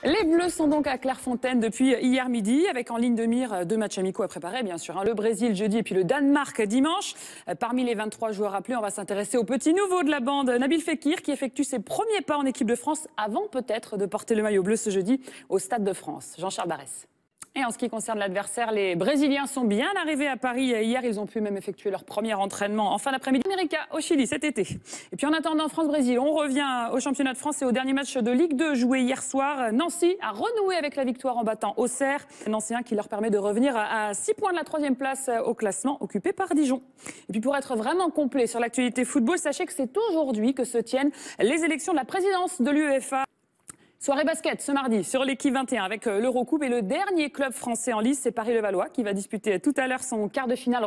Les Bleus sont donc à Clairefontaine depuis hier midi, avec en ligne de mire deux matchs amicaux à préparer, bien sûr. Le Brésil jeudi et puis le Danemark dimanche. Parmi les 23 joueurs appelés, on va s'intéresser au petit nouveau de la bande, Nabil Fekir, qui effectue ses premiers pas en équipe de France avant peut-être de porter le maillot bleu ce jeudi au Stade de France. Jean-Charles Barès. Et en ce qui concerne l'adversaire, les Brésiliens sont bien arrivés à Paris hier. Ils ont pu même effectuer leur premier entraînement en fin d'après-midi. América au Chili cet été. Et puis en attendant France-Brésil, on revient au championnat de France et au dernier match de Ligue 2 joué hier soir. Nancy a renoué avec la victoire en battant Auxerre. Nancy qui leur permet de revenir à 6 points de la 3e place au classement occupé par Dijon. Et puis pour être vraiment complet sur l'actualité football, sachez que c'est aujourd'hui que se tiennent les élections de la présidence de l'UEFA. Soirée basket ce mardi sur l'équipe 21 avec l'Eurocoupe et le dernier club français en lice, c'est Paris-Levallois qui va disputer tout à l'heure son quart de finale.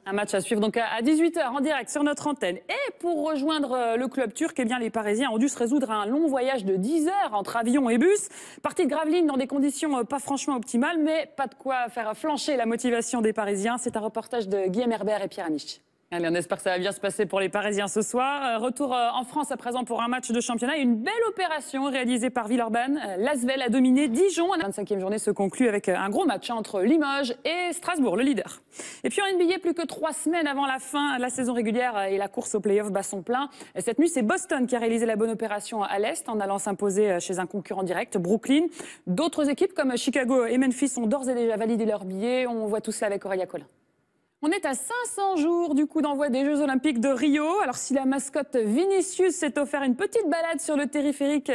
Un match à suivre donc à 18 h en direct sur notre antenne. Et pour rejoindre le club turc, eh bien, les Parisiens ont dû se résoudre à un long voyage de 10 heures entre avion et bus. Partie de Gravelines dans des conditions pas franchement optimales, mais pas de quoi faire flancher la motivation des Parisiens. C'est un reportage de Guillaume Herbert et Pierre Amiche. Allez, on espère que ça va bien se passer pour les Parisiens ce soir. Retour en France à présent pour un match de championnat. Une belle opération réalisée par Villeurbanne. L'Asvel a dominé Dijon. La 25e journée se conclut avec un gros match entre Limoges et Strasbourg, le leader. Et puis en NBA, plus que 3 semaines avant la fin de la saison régulière et la course au play-off bat son plein. Cette nuit, c'est Boston qui a réalisé la bonne opération à l'Est en allant s'imposer chez un concurrent direct, Brooklyn. D'autres équipes comme Chicago et Memphis ont d'ores et déjà validé leurs billets. On voit tout ça avec Aurélia Collin. On est à 500 jours du coup d'envoi des Jeux Olympiques de Rio. Alors si la mascotte Vinicius s'est offert une petite balade sur le téléphérique